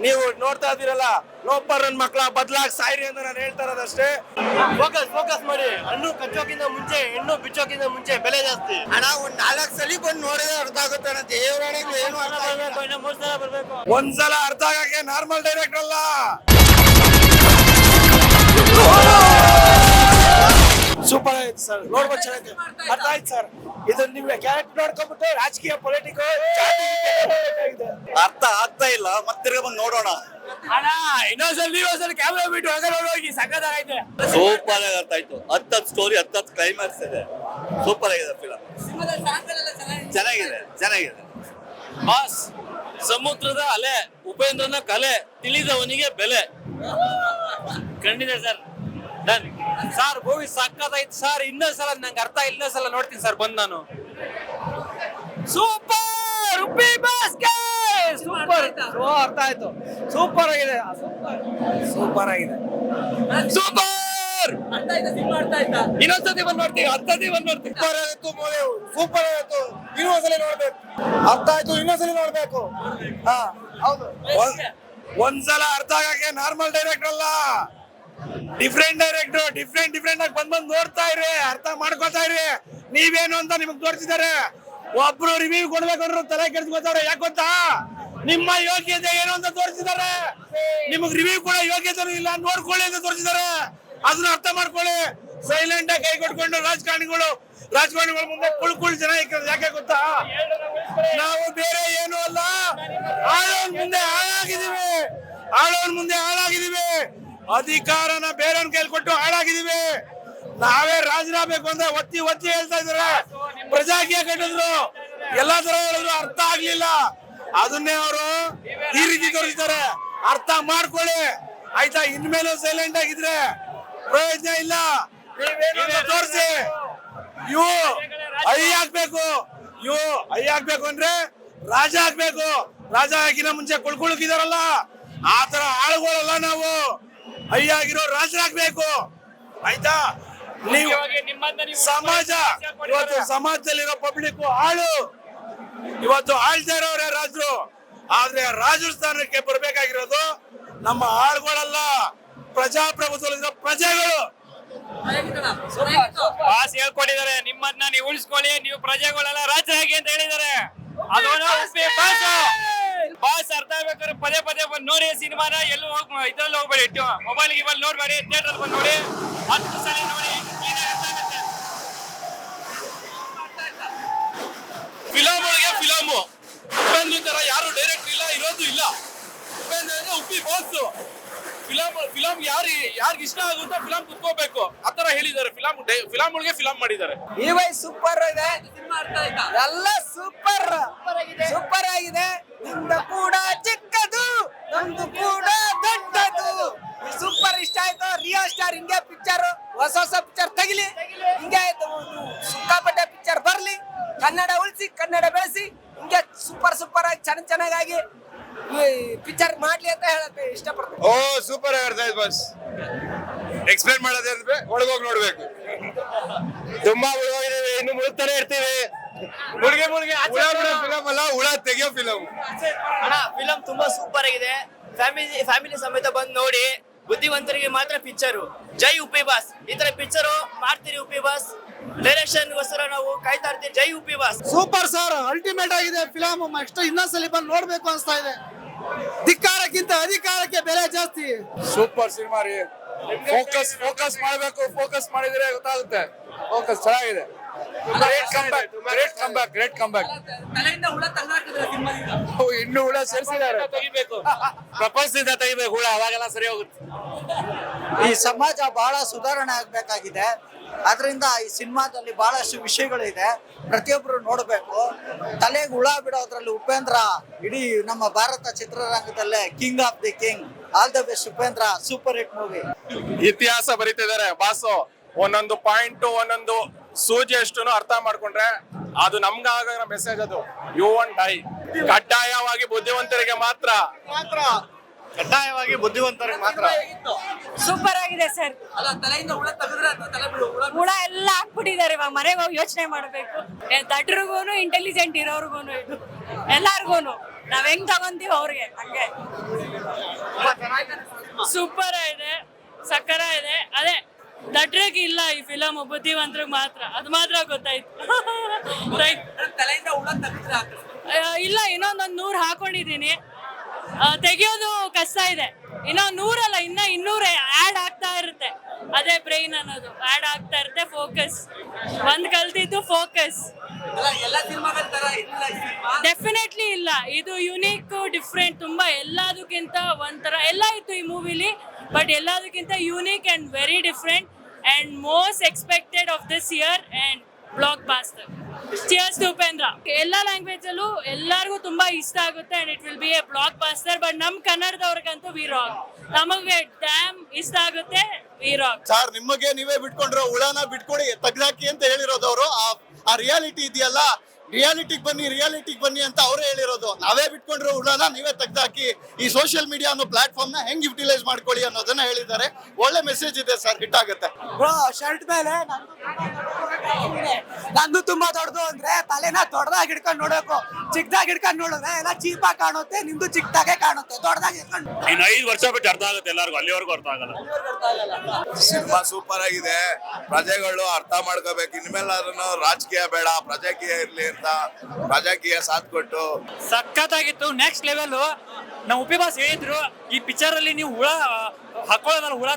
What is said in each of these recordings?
ನೀವು ನೋಡ್ತಾ ಇದೀರಲ್ಲ, ಲೋಪರ್ ನನ್ನ ಮಕ್ಕಳ ಬದಲಾಗಿ ಸಾಯಿರಿ ಅಂತ ನಾನು ಹೇಳ್ತಾ ಇರೋದಷ್ಟೇ. ಫೋಕಸ್ ಮಾಡಿ. ಹಣ್ಣು ಕಚ್ಚೋಕಿಂತ ಮುಂಚೆ, ಹೆಣ್ಣು ಬಿಚ್ಚೋಕಿಂತ ಮುಂಚೆ ಬೆಲೆ ಜಾಸ್ತಿ. ಅಣ್ಣ ಒಂದ್ 4 ಸಲ ಬಂದು ನೋಡಿದ್ರೆ ಅರ್ಥ ಆಗುತ್ತೆ ಅಣ್ಣ. ದೇವರೊಳಗೆ ಏನು ಅರ್ಥ ಆಗಲ್ಲ. ಇನ್ನು 3 ಸಲ ಬರ್ಬೇಕು. ಒಂದ್ಸಲ ಅರ್ಥ ಆಗಕ್ಕೆ ನಾರ್ಮಲ್ ಡೈರೆಕ್ಟರ್ ಅಲ್ಲ. ಸೂಪರ್ ಆಯ್ತು ಸರ್, ನೋಡ್ಬೋದು ಚೆನ್ನಾಗಿದೆ. ಅರ್ಥ ಆಯ್ತು ಸರ್. ಇದು ನಿಮ್ಗೆ ಕ್ಯಾರೆಕ್ಟರ್ ನೋಡ್ಕೊಂಡ್ಬಿಟ್ಟು ರಾಜಕೀಯ ಪೊಲಿಟಿಕ್ ಅರ್ಥ ಆಗ್ತಾ ಇಲ್ಲ. ಮತ್ತೆ ಬಂದು ನೋಡೋಣ. ಅಣ್ಣ ಇನ್ನೊಂದ್ಸಲ ಕ್ಯಾಮ್ರಾ ಬಿಟ್ಟು ಹೊರಗಡೆ ಹೋಗಿ ಸಕ್ಕತ್ತಾಗೈತೆ. ಸೂಪರ್ ಆಗಿ ಅರ್ಥ ಆಯ್ತು. 10 ಸ್ಟೋರಿ 10 ಕ್ಲೈಮ್ಯಾಕ್ಸ್ ಇದೆ. ಸೂಪರ್ ಆಗಿದೆ ಫಿಲಮ್. ಚೆನ್ನಾಗಿದೆ. ಬಾಸ್, ಸಮುದ್ರದ ಅಲೆ, ಉಪೇಂದ್ರನ ಕಲೆ, ತಿಳಿದವನಿಗೆ ಬೆಲೆ. ಖಂಡಿತ ಸರ್, ಡನ್ ಸರ್. ಮೂವಿ ಸಕ್ಕತ್ತಾಯ್ತು ಸರ್. ಇನ್ನೊಂದ್ಸಲ ನಂಗೆ ಅರ್ಥ ಇನ್ನೊಂದ್ಸಲ ನೋಡ್ತೀನಿ ಸರ್ ಬಂದ್ ನಾನು. ಸೂಪರ್ ಉಪ್ಪಿ ಬಾಸ್ಗೆ ಸೂಪರ್. ಅರ್ಥ ಆಯ್ತು. ಸೂಪರ್ ಆಗಿದೆ. ಸೂಪರ್ ಇನ್ನೊಂದ್ಸತಿ ಬಂದ್ ನೋಡ್ತೀವಿ. ಸೂಪರ್ ಆಯ್ತು. ಇನ್ನೊಂದ್ಸಲಿ ನೋಡ್ಬೇಕು. ಅರ್ಥ ಆಯ್ತು. ಇನ್ನೊಂದ್ಸಲಿ ನೋಡ್ಬೇಕು. ಹಾ ಹೌದು. ಒಂದ್ಸಲ ಅರ್ಥ ಆಗಕ್ಕೆ ನಾರ್ಮಲ್ ಡೈರೆಕ್ಟರ್ ಅಲ್ಲ, ಡಿಫ್ರೆಂಟ್ ಡೈರೆಕ್ಟರ್. ಡಿಫ್ರೆಂಟ್ ಆಗಿ ಬಂದ್ ನೋಡ್ತಾ ಇರಿ, ಅರ್ಥ ಮಾಡ್ಕೊತಾ ಇರಿ. ನೀವೇನು ಅಂತ ನಿಮಗ್ ತೋರಿಸಿದ್ದಾರೆ. ಒಬ್ರು ರಿವ್ಯೂ ಕೊಡ್ಬೇಕಂದ್ರೆ ತಲೆ ಕೆಡ್ಸ್ಕೊತಾರೆ. ಯಾಕೆ ಗೊತ್ತಾ, ನಿಮ್ಮ ಯೋಗ್ಯತೆ ಏನು ಅಂತ ತೋರಿಸಿದ್ದಾರೆ. ನಿಮಗ್ ರಿವ್ಯೂ ಕೊಡೋ ಯೋಗ್ಯತೆ ಇಲ್ಲ, ನೋಡ್ಕೊಳ್ಳಿ ಅಂತ ತೋರಿಸಿದ್ದಾರೆ. ಅದನ್ನ ಅರ್ಥ ಮಾಡ್ಕೊಳ್ಳಿ. ಸೈಲೆಂಟ್ ಆಗಿ ಕೈ ಕೊಟ್ಕೊಂಡು ರಾಜಕಾರಣಿಗಳು ಮುಂದೆ ಕುಳ್ ಜನ ಇಕ್ಕಿರೋದು ಯಾಕೆ ಗೊತ್ತಾ, ನಾವು ಬೇರೆ ಏನು ಅಲ್ಲ, ಆಳೋನ್ ಮುಂದೆ ಹಾಳಾಗಿದ್ದೀವಿ. ಅಧಿಕಾರನ ಬೇರೆಯವ್ರ ಕೈಲಿ ಕೊಟ್ಟು ಹಾಳಾಗಿದ್ದೀವಿ. ನಾವೇ ರಾಜರಾಗಬೇಕು ಅಂತ ಒತ್ತಿ ಹೇಳ್ತಾ ಇದಾರೆ. ಪ್ರಜಾಕೀಯ ಕಟ್ಟಿದ್ರು, ಎಲ್ಲಾ ತರ ಹೇಳಿದ್ರು, ಅರ್ಥ ಆಗ್ಲಿಲ್ಲ. ಅದನ್ನೇ ಅವರು ಈ ರೀತಿ ತೋರಿಸ್ತಾರೆ. ಅರ್ಥ ಮಾಡ್ಕೊಳ್ಳಿ ಆಯ್ತಾ. ಇನ್ಮೇಲೆ ಸೈಲೆಂಟ್ ಆಗಿದ್ರೆ ಪ್ರಯೋಜನ ಇಲ್ಲ. ತೋರಿಸಿ. ಇವು ಐ ಹಾಕ್ಬೇಕು ಅಂದ್ರೆ ರಾಜ ಹಾಕ್ಬೇಕು. ರಾಜ ಹಾಕಿನ ಮುಂಚೆ ಕುಳ್ಕಿದಾರಲ್ಲ, ಆ ತರ ಆಳುಗಳಲ್ಲ ನಾವು. ಐ ಆಗಿರೋ ರಾಜರಾಗ್ಬೇಕು ಆಯ್ತಾ. ನೀವು ಸಮಾಜದಲ್ಲಿರೋ ಪಬ್ಲಿಕ್ ಇವತ್ತು ಆಳ್ತಾ ಇರೋರೇ ರಾಜರು. ಆದ್ರೆ ರಾಜರ ಸ್ಥಾನಕ್ಕೆ ಬರ್ಬೇಕಾಗಿರೋದು ನಮ್ಮ ಆಳುಗಳಲ್ಲ, ಪ್ರಜಾಪ್ರಭುತ್ವದಲ್ಲಿರೋ ಪ್ರಜೆಗಳು. ಬಾಸ್ ಹೇಳ್ಕೊಟ್ಟಿದ್ದಾರೆ, ನಿಮ್ಮನ್ನ ನೀವು ಉಳಿಸ್ಕೊಳ್ಳಿ, ನೀವು ಪ್ರಜೆಗಳೆಲ್ಲ ರಾಜರಾಗಿ ಅಂತ ಹೇಳಿದ್ದಾರೆ. ಬಾಸ್ ಅರ್ಥ ಆಗ್ಬೇಕಾದ್ರೆ ಪದೇ ಬಂದು ನೋಡಿ ಸಿನಿಮಾನ. ಎಲ್ಲೂ ಇದ್ರಲ್ಲಿ ಹೋಗ್ಬೇಡಿ, ಮೊಬೈಲ್ ನೋಡ್ಬೇಡಿ, ಥಿಯೇಟರ್ ಬಂದು ನೋಡಿ. 10 ಸಲ ನೋಡಿ. ಫಿಲಮ್ ಒಳಗೆ ಫಿಲಮು. ಉಪೇಂದ್ರ ತರ ಯಾರು ಡೈರೆಕ್ಟರ್ ಇಲ್ಲ, ಇರೋದು ಇಲ್ಲ. ಉಪೇಂದ್ರ ಉಪ್ಪಿ ಬಾಸ್. ಫಿಲಮ್ ಯಾರಿಗೆ ಇಷ್ಟ ಆಗುತ್ತೋ ಫಿಲಮ್ ಕುತ್ಕೋಬೇಕು, ಆತರ ಹೇಳಿದ್ದಾರೆ. ಫಿಲಮ್ ಒಳಗೆ ಫಿಲಮ್ ಮಾಡಿದ್ದಾರೆ. ಈ ವೈ ಸೂಪರ್ ಇದೆ, ಎಲ್ಲ ಸೂಪರ್ ಆಗಿದೆ. ನಿಮ್ದು ಕೂಡ ಚಿಕ್ಕದು, ನಮ್ದು ಕೂಡ ದೊಡ್ಡದು. ಸೂಪರ್ ಇಷ್ಟ ಆಯ್ತು. ರಿಯಲ್ ಸ್ಟಾರ್ ಹಿಂಗೆ ಪಿಕ್ಚರ್, ಹೊಸ ಪಿಕ್ಚರ್ ತೆಗಿಲಿ, ಹಿಂಗೆ ಸಿಕ್ಕಾಪಟ್ಟೆ ಪಿಕ್ಚರ್ ಬರ್ಲಿ. ಕನ್ನಡ ಉಳಿಸಿ, ಕನ್ನಡ ಬೆಳೆಸಿ, ಹಿಂಗೆ ಸೂಪರ್ ಆಗಿ ಚೆನ್ನಾಗಿ ಪಿಕ್ಚರ್ ಮಾಡ್ಲಿ ಅಂತ ಹೇಳಕ್ಕೆ ಇಷ್ಟಪಡ್ತೀನಿ. ಓ ಸೂಪರ್ ಆಗಿರ್ತಾ ಇದೆ ಬಸ್. ಎಕ್ಸ್ಪ್ಲೇನ್ ಮಾಡೋದಂದ್ರೆ ಒಳಗೋಗಿ ನೋಡ್ಬೇಕು. ತುಂಬಾ ಮುಳುಗೋಗಿದ್ದೀವಿ, ಇನ್ನು ಮುಳುಗ್ತಾನೆ ಇರ್ತೀವಿ. ಫಿಲಮ್ ಅಲ್ಲ, ಹುಳ ತೆಗಿಯೋ ಫಿಲಮ್. ಅಣ್ಣ ಫಿಲಮ್ ತುಂಬಾ ಸೂಪರ್ ಆಗಿದೆ. ಫ್ಯಾಮಿಲಿ ಸಮೇತ ಬಂದು ನೋಡಿ. ಬುದ್ಧಿವಂತರಿಗೆ ಮಾತ್ರ ಪಿಕ್ಚರು. ಜೈ ಉಪ್ಪಿ ಬಾಸ್. ಈ ತರ ಪಿಕ್ಚರು ಮಾಡ್ತೀರಿ ಉಪ್ಪಿ ಬಾಸ್. ಡೈರೆಕ್ಷನ್ ಗೋಸ್ಕರ ನಾವು ಕಾಯ್ತಾ ಇರ್ತೀವಿ. ಜೈ Uppi boss. Super sir, ultimate ಆಗಿದೆ ಫಿಲಮ್. ಇನ್ನೊಂದ್ಸಲಿ ಬಂದು ನೋಡ್ಬೇಕು ಅನ್ಸ್ತಾ ಇದೆ. ಧಿಕ್ಕಾರಕ್ಕಿಂತ ಅಧಿಕಾರಕ್ಕೆ ಬೆಲೆ ಜಾಸ್ತಿ. ಸೂಪರ್ ಸಿನಿಮಾ ರೀ. ಫೋಕಸ್ ಮಾಡಬೇಕು. ಫೋಕಸ್ ಮಾಡಿದ್ರೆ ಗೊತ್ತಾಗುತ್ತೆ. ಫೋಕಸ್ ಚೆನ್ನಾಗಿದೆ. Great comeback. ಇನ್ನು ಹುಳ ಸೇರಿಸಿದ್ದಾರೆ. ಪ್ರಪಂಚದಿಂದ ತೆಗಿಬೇಕು ಹುಳ, ಅವಾಗೆಲ್ಲ ಸರಿ ಹೋಗುತ್ತೆ. ಈ ಸಮಾಜ ಬಹಳ ಸುಧಾರಣೆ ಆಗ್ಬೇಕಾಗಿದೆ. ಅದರಿಂದ ಈ ಸಿನಿಮಾದಲ್ಲಿ ಬಹಳಷ್ಟು ವಿಷಯಗಳಿದೆ, ಪ್ರತಿಯೊಬ್ರು ನೋಡ್ಬೇಕು. ತಲೆಗೆ ಹುಳ ಬಿಡೋದ್ರಲ್ಲಿ ಉಪೇಂದ್ರ ಇಡೀ ನಮ್ಮ ಭಾರತ ಚಿತ್ರರಂಗದಲ್ಲೇ king of the king. All the best Upendra. Super hit movie. ಇತಿಹಾಸ ಬರೀತಿದ್ದಾರೆ ಬಾಸು. ಒಂದೊಂದು ಪಾಯಿಂಟ್, ಒಂದೊಂದು ಸೂಜಿ ಅಷ್ಟು ಅರ್ಥ ಮಾಡ್ಕೊಂಡ್ರೆ ಅದು ನಮ್ಗಾಗ ಮೆಸೇಜ್. ಅದು ಯು ಒನ್ ಡೈ. ಕಡ್ಡಾಯವಾಗಿ ಬುದ್ಧಿವಂತರಿಗೆ ಮಾತ್ರ. ಸೂಪರ್ ಆಗಿದೆ ಸರ್. ಹುಳ ಎಲ್ಲ ಹಾಕ್ಬಿಟ್ಟಿದ್ದಾರೆ. ಇವಾಗ ಮನೆಗೆ ಹೋಗಿ ಯೋಚನೆ ಮಾಡ್ಬೇಕು. ದಡ್ರಿಗೂನು, ಇಂಟೆಲಿಜೆಂಟ್ ಇರೋರ್ಗೂನು, ಇದು ಎಲ್ಲಾರ್ಗೂನು ನಾವ್ ಹೆಂಗ್ ತಗೊಂತೀವಿ ಅವ್ರಿಗೆ ಹಂಗೆ. ಸೂಪರ್ ಇದೆ, ಸಕ್ಕರ ಇದೆ. ಅದೇ ದಟ್ರಿಗೆ ಇಲ್ಲ ಈ ಫಿಲಮ್, ಬುದ್ಧಿವಂತರಿಗೆ ಮಾತ್ರ, ಅದು ಮಾತ್ರ ಗೊತ್ತಾಯ್ತು. ತಲೆಯಿಂದ ಹುಳ ತೆಗೆದ್ರೆ ಇಲ್ಲ, ಇನ್ನೊಂದೊಂದು 100 ಹಾಕೊಂಡಿದೀನಿ. ತೆಗಿಯೋದು ಕಷ್ಟ ಇದೆ. ಇನ್ನೂ 100 ಅಲ್ಲ, ಇನ್ನ 200 ಆಡ್ ಆಗ್ತಾ ಇರುತ್ತೆ. ಅದೇ ಬ್ರೈನ್ ಅನ್ನೋದು ಆಡ್ ಆಗ್ತಾ ಇರುತ್ತೆ. ಫೋಕಸ್ ಒಂದ್ ಕಲ್ತಿದ್ದು ಫೋಕಸ್. ಎಲ್ಲ ಸಿನಿಮಾಗಳ ತರ ಇಲ್ಲ ಈ ಸಿನಿಮಾ. ಡೆಫಿನೆಟ್ಲಿ ಇಲ್ಲ, ಇದು ಯುನೀಕ್, ಡಿಫ್ರೆಂಟ್, ತುಂಬಾ ಎಲ್ಲದಕ್ಕಿಂತ ಒಂಥರ ಎಲ್ಲ ಇತ್ತು ಈ ಮೂವಿಲಿ, ಬಟ್ ಎಲ್ಲದಕ್ಕಿಂತ unique and very different and most expected of this year and blockbuster. Cheers to Upendra. ಎಲ್ಲ ಲ್ಯಾಂಗ್ವೇಜ್ ಅಲ್ಲೂ ಎಲ್ಲರಿಗೂ ತುಂಬಾ ಇಷ್ಟ ಆಗುತ್ತೆ and it will be a blockbuster. But ನಮ್ ಕನ್ನಡದವ್ರಿಗಂತೂ ವಿ ರಾಕ್, ನಮಗೆ ಡ್ಯಾಮ್ ಇಷ್ಟ ಆಗುತ್ತೆ, ವಿ ರಾಕ್. ಸರ್ ನಿಮಗೆ ನೀವೇ ಬಿಟ್ಕೊಂಡ್ರೆ ಹುಳನ ಬಿಟ್ಕೊಡಿ ತೆಗ್ದಾಕಿ ಅಂತ ಹೇಳಿರೋದವ್ರು. ಆ ರಿಯಾಲಿಟಿ ಇದೆಯಲ್ಲ, ರಿಯಾಲಿಟಿಗೆ ಬನ್ನಿ ಅಂತ ಅವರೇ ಹೇಳಿರೋದು. ನಾವೇ ಬಿಟ್ಕೊಂಡ್ರೆ ಹುಳನ ನೀವೇ ತೆಗ್ದಾಕಿ ಈ ಸೋಷಿಯಲ್ ಮೀಡಿಯಾ ಅನ್ನೋ ಪ್ಲಾಟ್ಫಾರ್ಮ್ ನ ಹೆಂಗ್ ಯುಟಿಲೈಸ್ ಮಾಡ್ಕೊಳ್ಳಿ ಅನ್ನೋದನ್ನ ಹೇಳಿದ್ದಾರೆ. ಒಳ್ಳೆ ಮೆಸೇಜ್ ಇದೆ ಸರ್, ಹಿಟ್ ಆಗುತ್ತೆ. ಶರ್ಟ್ ಮೇಲೆ ನಂದು ತುಂಬಾ ದೊಡ್ಡದು ಅಂದ್ರೆ ತಲೆನ ದೊಡ್ಡದಾಗಿ ಹಿಡ್ಕೊಂಡು ನೋಡಬೇಕು. ಚಿಕ್ಕದಾಗಿ ಹಿಡ್ಕೊಂಡು ನೋಡಿದ್ರೆ ಎಲ್ಲ ಚೀಪಾಗಿ ಕಾಣುತ್ತೆ, ನಿಮ್ದು ಚಿಕ್ಕದಾಗೆ ಕಾಣುತ್ತೆ. ದೊಡ್ಡದಾಗಿ ಹಿಡ್ಕೊಂಡು ಇನ್ನು 5 ವರ್ಷ ಬಿಟ್ಟು ಅರ್ಥ ಆಗುತ್ತೆ ಎಲ್ಲರಿಗೂ, ಅಲ್ಲಿವರೆಗೂ ಅರ್ಥ ಆಗಲ್ಲ. ಸಿನಿಮಾ ಸೂಪರ್ ಆಗಿದೆ. ಪ್ರಜೆಗಳು ಅರ್ಥ ಮಾಡ್ಕೋಬೇಕು. ಇನ್ಮೇಲಾದ್ರೂ ರಾಜಕೀಯ ಬೇಡ, ಪ್ರಜಾಕೀಯ ಇರ್ಲಿ ಅಂತ ಪ್ರಜಾಕೀಯ ಸಾಥ್ ಕೊಟ್ಟು ಸಖತ್ತಾಗಿತ್ತು, ನೆಕ್ಸ್ಟ್ ಲೆವೆಲ್. ನಾವು ಉಪಿಬಾಸ್ ಹೇಳಿದ್ರು ಈ ಪಿಕ್ಚರ್ ಅಲ್ಲಿ ನೀವು ಹುಳ ಹಾಕೊಳ್ಳೋದಲ್ಲ, ಹುಳ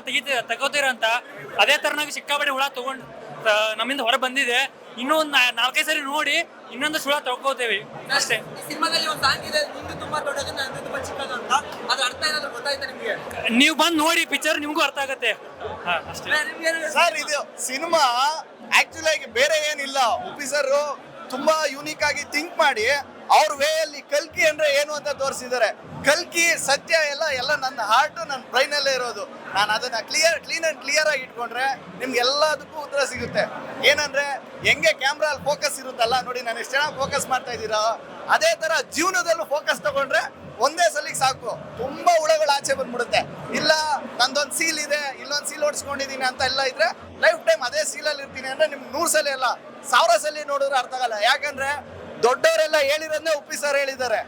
ತಗೋತೀರ ಅಂತ. ಅದೇ ತರನಾಗಿ ಸಿಕ್ಕಾಪಟ್ಟೆ ಹುಳ ತಗೊಂಡು ನಮ್ಮಿಂದ ಹೊರ ಬಂದಿದೆ. ಇನ್ನೂ ಒಂದು 4-5 ಸರಿ ನೋಡಿ ಇನ್ನೊಂದು ಹುಳ ತಗೋತೇವೆ ಅಷ್ಟೇ. ಸಿನಿಮಾದಲ್ಲಿ ಒಂದು ಸಾಂಗ್ ಇದೆ, ನಿಮ್ದು ತುಂಬಾ ದೊಡ್ಡದು, ನಂದು ತುಂಬಾ ಚಿಕ್ಕದು ಅಂತ. ಅದ್ರ ಅರ್ಥ ಏನಾದ್ರು ಗೊತ್ತಾಯ್ತಾ ನಿಮ್ಗೆ? ನೀವು ಬಂದು ನೋಡಿ ಪಿಕ್ಚರ್, ನಿಮ್ಗೂ ಅರ್ಥ ಆಗತ್ತೆ. ಅಷ್ಟೇ ಸರ್ ಇದು ಸಿನಿಮಾ ಆಕ್ಚುಲಿ ಆಗಿ ಬೇರೆ ಏನಿಲ್ಲ. ಉಪಿ ಸರ್ ತುಂಬಾ ಯೂನಿಕ್ ಆಗಿ ಥಿಂಕ್ ಮಾಡಿ ಅವ್ರ ವೇ ಅಲ್ಲಿ ಕಲ್ಕಿ ಅಂದ್ರೆ ಏನು ಅಂತ ತೋರಿಸಿದ್ದಾರೆ. ಕಲ್ಕಿ ಸತ್ಯ ಎಲ್ಲ ನನ್ನ ಹಾರ್ಟ್, ನನ್ನ ಬ್ರೈನ್ ಅಲ್ಲೇ ಇರೋದು. ನಾನು ಅದನ್ನ ಕ್ಲೀನ್ ಆಗಿ ಇಟ್ಕೊಂಡ್ರೆ ನಿಮ್ಗೆ ಎಲ್ಲದಕ್ಕೂ ಉತ್ತರ ಸಿಗುತ್ತೆ. ಏನಂದ್ರೆ ಹೆಂಗೆ ಕ್ಯಾಮ್ರಾ ಅಲ್ಲಿ ಫೋಕಸ್ ಇರುತ್ತಲ್ಲ ನೋಡಿ, ನಾನು ಎಷ್ಟು ಚೆನ್ನಾಗಿ ಫೋಕಸ್ ಮಾಡ್ತಾ ಇದ್ದೀರಾ, ಅದೇ ತರ ಜೀವನದಲ್ಲೂ ಫೋಕಸ್ ತಗೊಂಡ್ರೆ ಒಂದೇ ಸಲಿಗೆ ಸಾಕು. ತುಂಬಾ ಹುಳಗಳು ಆಚೆ ಬಂದ್ಬಿಡುತ್ತೆ. ಇಲ್ಲ ನಂದೊಂದು ಸೀಲ್ ಇದೆ, ಇಲ್ಲೊಂದು ಸೀಲ್ ಓಡಿಸ್ಕೊಂಡಿದೀನಿ ಅಂತ ಎಲ್ಲ ಇದ್ರೆ ಲೈಫ್ ಟೈಮ್ ಅದೇ ಸೀಲಲ್ಲಿ ಇರ್ತೀನಿ ಅಂದ್ರೆ ನಿಮ್ಗೆ 100 ಸಲ ಅಲ್ಲ 1000 ಸಲ ನೋಡಿದ್ರೆ ಅರ್ಥ ಆಗಲ್ಲ. ಯಾಕಂದ್ರೆ ದೊಡ್ಡವರೆಲ್ಲ ಹೇಳಿರೋದನ್ನೇ ಉಪ್ಪಿ ಸರ್ ಹೇಳಿದ್ದಾರೆ.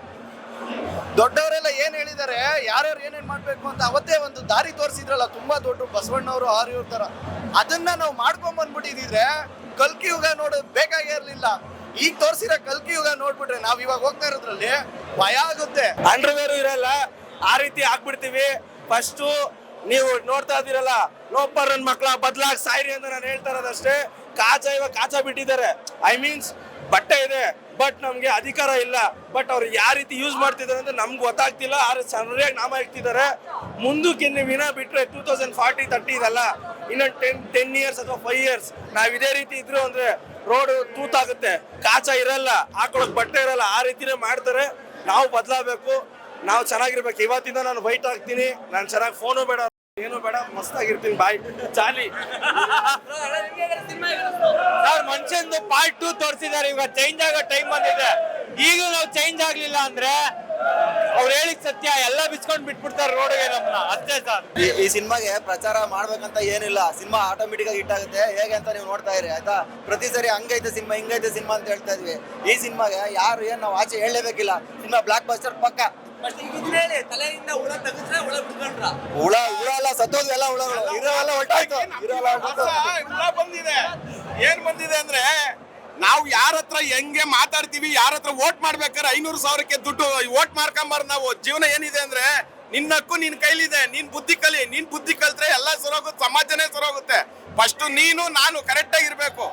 ದೊಡ್ಡವರೆಲ್ಲ ಏನ್ ಹೇಳಿದ್ದಾರೆ, ಯಾರ್ಯಾರು ಏನೇನ್ ಮಾಡ್ಬೇಕು ಅಂತ ಅವತ್ತೇ ಒಂದು ದಾರಿ ತೋರಿಸಿದ್ರಲ್ಲ, ತುಂಬಾ ದೊಡ್ಡ ಬಸವಣ್ಣವರು ಆರ್ಯವ್ರ ತರ. ಅದನ್ನ ನಾವು ಮಾಡ್ಕೊಂಡ್ ಬಂದ್ಬಿಟ್ಟಿದ್ರೆ ಕಲ್ಕಿ ಯುಗ ನೋಡೋದು ಬೇಕಾಗೇ ಇರ್ಲಿಲ್ಲ. ಈಗ ತೋರಿಸಿರೋ ಕಲ್ಕಿ ಯುಗ ನೋಡ್ಬಿಟ್ರೆ ನಾವ್ ಇವಾಗ ಹೋಗ್ತಾ ಇರೋದ್ರಲ್ಲಿ ಭಯ ಆಗುತ್ತೆ. ಅಂಡರ್ವೇರು ಇರಲ್ಲ, ಆ ರೀತಿ ಆಗ್ಬಿಡ್ತೀವಿ. ಫಸ್ಟ್ ನೀವು ನೋಡ್ತಾ ಇದ್ದೀರಲ್ಲ, ಲೋಪರ್ ನನ್ನ ಮಕ್ಕಳ ಬದಲಾಗಿ ಸಾಯಿರಿ ಅಂತ ನಾನು ಹೇಳ್ತಾ ಇರೋದಷ್ಟೇ. ಇವಾಗ ಕಾಚ ಬಿಟ್ಟಿದ್ದಾರೆ. ಐ ಮೀನ್ಸ್ ಬಟ್ಟೆ ಇದೆ ಬಟ್ ನಮ್ಗೆ ಅಧಿಕಾರ ಇಲ್ಲ. ಬಟ್ ಅವ್ರು ಯಾವ ರೀತಿ ಯೂಸ್ ಮಾಡ್ತಿದ್ದಾರೆ ಅಂತ ನಮ್ಗೆ ಗೊತ್ತಾಗ್ತಿಲ್ಲ. ಆದ್ರೆ ಸರಿಯಾಗಿ ನಾಮ ಇಡ್ತಿದ್ದಾರೆ. ಮುಂದಕ್ಕೆ ಇನ್ನು ವಿನ ಬಿಟ್ರೆ 2040-30 ಇದಲ್ಲ, ಇನ್ನೊಂದು 10 ಇಯರ್ಸ್ ಅಥವಾ 5 ಇಯರ್ಸ್ ನಾವ್ ಇದೇ ರೀತಿ ಇದ್ರು ಅಂದ್ರೆ ರೋಡ್ ತೂತಾಗುತ್ತೆ. ಕಾಚ ಇರಲ್ಲ, ಹಾಕೊಳಕ್ ಬಟ್ಟೆ ಇರಲ್ಲ. ಆ ರೀತಿನೇ ಮಾಡ್ತಾರೆ. ನಾವು ಬದಲಾಗಬೇಕು, ನಾವು ಚೆನ್ನಾಗಿರ್ಬೇಕು. ಇವತ್ತಿಂದ ನಾನು ವೈಟ್ ಆಗ್ತೀನಿ, ನಾನು ಚೆನ್ನಾಗಿ ಫೋನು ಬೇಡ, ಏನು ಬೇಡ, ಮಸ್ತಾಗಿರ್ತೀನಿ. ಬಾಯ್ ಚಾಲಿ ಸರ್, ಮನುಷ್ಯಂದು ಪಾರ್ಟ್ 2 ತೋರಿಸಿದ್ದಾರೆ. ಇವಾಗ ಚೇಂಜ್ ಆಗೋ ಟೈಮ್ ಬಂದಿದೆ. ಈಗ ನಾವು ಚೇಂಜ್ ಆಗ್ಲಿಲ್ಲ ಅಂದ್ರೆ ಅವ್ರು ಹೇಳಿದ ಸತ್ಯ ಎಲ್ಲ ಬಿಚ್ಕೊಂಡ್ ಬಿಟ್ಬಿಡ್ತಾರೆ ರೋಡ್ಗೆ ನಮ್ಮನ್ನ. ಅಷ್ಟೇ ಸರ್. ಈ ಸಿನಿಮಾಗೆ ಪ್ರಚಾರ ಮಾಡ್ಬೇಕಂತ ಏನಿಲ್ಲ. ಸಿನಿಮಾ ಆಟೋಮೆಟಿಕ್ ಆಗಿ ಹಿಟ್ ಆಗುತ್ತೆ. ಹೇಗೆ ಅಂತ ನೀವು ನೋಡ್ತಾ ಇರಿ ಆಯ್ತಾ. ಪ್ರತಿ ಸರಿ ಹಂಗೈತೆ ಸಿನಿಮಾ, ಹಿಂಗೈತೆ ಸಿನಿಮಾ ಅಂತ ಹೇಳ್ತಾ ಇದ್ವಿ. ಈ ಸಿನಿಮಾಗೆ ಯಾರು ಏನ್ ನಾವು ಆಚೆ ಹೇಳಲೇಬೇಕಿಲ್ಲ. ಸಿನಿಮಾ ಬ್ಲಾಕ್ ಬಸ್ಟರ್ ಪಕ್ಕ. ತಲೆಯಿಂದ ಹುಳ ತೆಗೆದ್ರೆ ಹುಳ ಬಿಟ್ಕೊಂಡ್ರ ಹುಳ ಅಲ್ಲ, ಸತ್ತೋದು ಎಲ್ಲ ಹುಳಗಳು. ಇರೋವೆಲ್ಲ ಹೊರಟಾಯ್ತು. ಹುಳ ಬಂದಿದೆ. ಏನ್ ಬಂದಿದೆ ಅಂದ್ರೆ, ನಾವು ಯಾರ ಹತ್ರ ಹೆಂಗೆ ಮಾತಾಡ್ತೀವಿ, ಯಾರ ಹತ್ರ ವೋಟ್ ಮಾಡ್ಬೇಕಾದ್ರೆ 500,000ಕ್ಕೆ ದುಡ್ಡು ವೋಟ್ ಮಾಡ್ಕೊಂಬಾರ್ದು. ನಾವು ಜೀವನ ಏನಿದೆ ಅಂದ್ರೆ, ನಿನ್ನಕ್ಕೂ ನಿನ್ ಕೈಲಿದೆ, ನೀನ್ ಬುದ್ಧಿ ಕಲಿ. ನೀನ್ ಬುದ್ಧಿ ಕಲ್ತ್ರೆ ಎಲ್ಲ ಸರೋಗುತ್ತೆ, ಸಮಾಜನೇ ಸರೋಗುತ್ತೆ. ಫಸ್ಟ್ ನೀನು ನಾನು ಕರೆಕ್ಟ್ ಆಗಿರ್ಬೇಕು.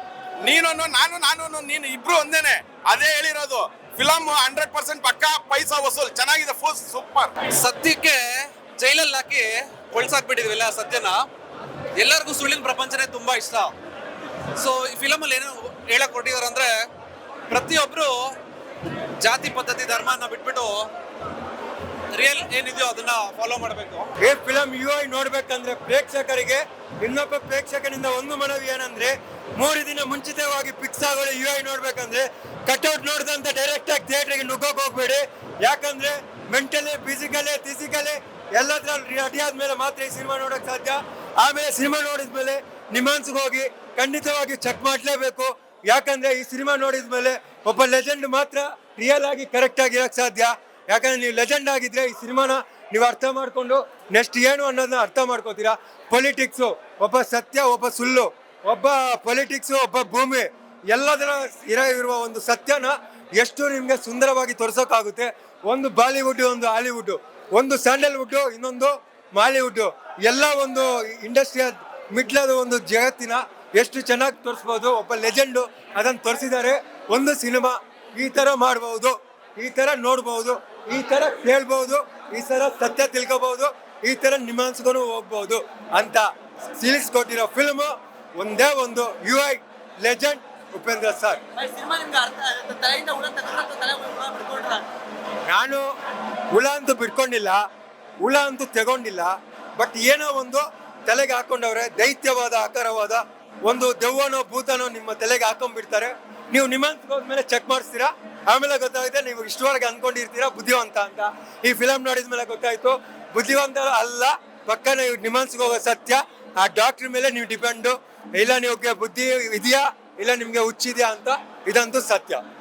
ನಾನು ನೀನು ಇಬ್ರು ಒಂದೇನೆ. ಅದೇ ಹೇಳಿರೋದು. ಫಿಲಮ್ 100% ಪಕ್ಕ ಪೈಸಾ ವಸೂಲ್. ಚೆನ್ನಾಗಿದೆ, ಫುಲ್ ಸೂಪರ್. ಸತ್ಯಕ್ಕೆ ಜೈಲಲ್ಲಿ ಹಾಕಿ ಕೊಳ್ಸಾಕ್ಬಿಟ್ಟಿದ್ವಿಲ್ಲ ಸತ್ಯನ. ಎಲ್ಲರಿಗೂ ಸುಳ್ಳಿನ ಪ್ರಪಂಚನೇ ತುಂಬಾ ಇಷ್ಟ. ಸೊ ಈ ಫಿಲಮಲ್ಲಿ ಏನು ಹೇಳಕ್ ಹೊರಟಿದ್ದಾರೆ ಅಂದ್ರೆ, ಪ್ರತಿಯೊಬ್ರು ಜಾತಿ ಪದ್ಧತಿ ಧರ್ಮನ ಬಿಟ್ಬಿಟ್ಟು ರಿಯಲ್ ಏನಿದೆಯೋ ಅದನ್ನ ಫಾಲೋ ಮಾಡಬೇಕು. ಈ ಫಿಲಂ UI ನೋಡ್ಬೇಕಂದ್ರೆ ಪ್ರೇಕ್ಷಕರಿಗೆ ಇನ್ನೊಬ್ಬ ಪ್ರೇಕ್ಷಕನಿಂದ ಒಂದು ಮನವಿ ಏನಂದ್ರೆ, 3 ದಿನ ಮುಂಚಿತವಾಗಿ ಫಿಕ್ಸ್ ಆಗೋ UI ನೋಡ್ಬೇಕಂದ್ರೆ ಕಟ್ಔಟ್ ನೋಡಿದಂತ ಡೈರೆಕ್ಟ್ ಆಗಿ ಥಿಯೇಟರ್ಗೆ ನುಗ್ಗೋಕ್ ಹೋಗ್ಬೇಡಿ. ಯಾಕಂದ್ರೆ ಮೆಂಟಲಿ, ಫಿಸಿಕಲಿ ಎಲ್ಲದ್ರಲ್ಲಿ ರೆಡಿ ಆದ್ಮೇಲೆ ಮಾತ್ರ ಈ ಸಿನಿಮಾ ನೋಡಕ್ ಸಾಧ್ಯ. ಆಮೇಲೆ ಸಿನಿಮಾ ನೋಡಿದ್ಮೇಲೆ ನಿಮ್ಮಾನ್ಸ್ಗೆ ಹೋಗಿ ಖಂಡಿತವಾಗಿ ಚೆಕ್ ಮಾಡ್ಲೇಬೇಕು. ಯಾಕಂದ್ರೆ ಈ ಸಿನಿಮಾ ನೋಡಿದ್ಮೇಲೆ ಒಬ್ಬ ಲೆಜೆಂಡ್ ಮಾತ್ರ ರಿಯಲ್ ಆಗಿ ಕರೆಕ್ಟ್ ಆಗಿ ಇರಕ್ ಸಾಧ್ಯ. ಯಾಕಂದ್ರೆ ನೀವು ಲೆಜೆಂಡ್ ಆಗಿದ್ರೆ ಈ ಸಿನಿಮಾನ ನೀವು ಅರ್ಥ ಮಾಡ್ಕೊಂಡು ನೆಕ್ಸ್ಟ್ ಏನು ಅನ್ನೋದನ್ನ ಅರ್ಥ ಮಾಡ್ಕೋತೀರಾ. ಪೊಲಿಟಿಕ್ಸು ಒಬ್ಬ ಸತ್ಯ, ಒಬ್ಬ ಸುಳ್ಳು, ಒಬ್ಬ ಪೊಲಿಟಿಕ್ಸು, ಒಬ್ಬ ಭೂಮಿ, ಎಲ್ಲದರ ಇರುವ ಒಂದು ಸತ್ಯನ ಎಷ್ಟು ನಿಮ್ಗೆ ಸುಂದರವಾಗಿ ತೋರ್ಸೋಕ್ಕಾಗುತ್ತೆ. ಒಂದು ಬಾಲಿವುಡ್, ಒಂದು ಹಾಲಿವುಡ್, ಒಂದು ಸ್ಯಾಂಡಲ್ವುಡ್, ಇನ್ನೊಂದು ಮಾಲಿವುಡ್, ಎಲ್ಲ ಒಂದು ಇಂಡಸ್ಟ್ರಿಯ ಮಿಡ್ಲದ ಒಂದು ಜಗತ್ತಿನ ಎಷ್ಟು ಚೆನ್ನಾಗಿ ತೋರಿಸ್ಬೋದು. ಒಬ್ಬ ಲೆಜೆಂಡು ಅದನ್ನು ತೋರಿಸಿದ್ದಾರೆ. ಒಂದು ಸಿನಿಮಾ ಈ ಥರ ಮಾಡ್ಬೋದು, ಈ ಥರ ನೋಡ್ಬೋದು, ಈ ಥರ ಕೇಳ್ಬೋದು, ಈ ಥರ ಸತ್ಯ ತಿಳ್ಕೊಬಹುದು, ಈ ಥರ ನಿಮಾನ್ಸ್ಕೊಂಡು ಹೋಗ್ಬೋದು ಅಂತ ತಿಳಿಸ್ಕೊಟ್ಟಿರೋ ಫಿಲ್ಮು ಒಂದೇ ಒಂದು UI ಲೆಜೆಂಡ್ ಉಪೇಂದ್ರ ಸರ್. ನಾನು ಹುಳ ಅಂತೂ ಬಿಟ್ಕೊಂಡಿಲ್ಲ, ಹುಳ ಅಂತೂ ತಗೊಂಡಿಲ್ಲ, ಬಟ್ ಏನೋ ಒಂದು ತಲೆಗೆ ಹಾಕೊಂಡವ್ರೆ. ದೈತ್ಯವಾದ ಆಕಾರವಾದ ಒಂದು ದೆವ್ವನೋ ಭೂತನೋ ನಿಮ್ಮ ತಲೆಗೆ ಹಾಕೊಂಡ್ಬಿಡ್ತಾರೆ. ನೀವು ನಿಮ್ಮಂತ ಹೋದ್ಮೇಲೆ ಚೆಕ್ ಮಾಡಿಸ್ತೀರಾ, ಆಮೇಲೆ ಗೊತ್ತಾಗುತ್ತೆ ನೀವು ಇಷ್ಟವರೆಗೆ ಅನ್ಕೊಂಡಿರ್ತೀರಾ ಬುದ್ಧಿವಂತ ಅಂತ. ಈ ಫಿಲಮ್ ನೋಡಿದ್ಮೇಲೆ ಗೊತ್ತಾಯ್ತು ಬುದ್ಧಿವಂತ ಅಲ್ಲ, ಪಕ್ಕ ನೀವು ನಿಮ್ಮನ್ಸ್ಗೆ ಹೋಗೋ ಸತ್ಯ. ಆ ಡಾಕ್ಟ್ರ್ ಮೇಲೆ ನೀವು ಡಿಪೆಂಡು, ಇಲ್ಲ ನೀವು ಬುದ್ಧಿ ಇದೆಯಾ ಇಲ್ಲ ನಿಮ್ಗೆ ಹುಚ್ಚಿದ್ಯಾ ಅಂತ, ಇದಂತೂ ಸತ್ಯ.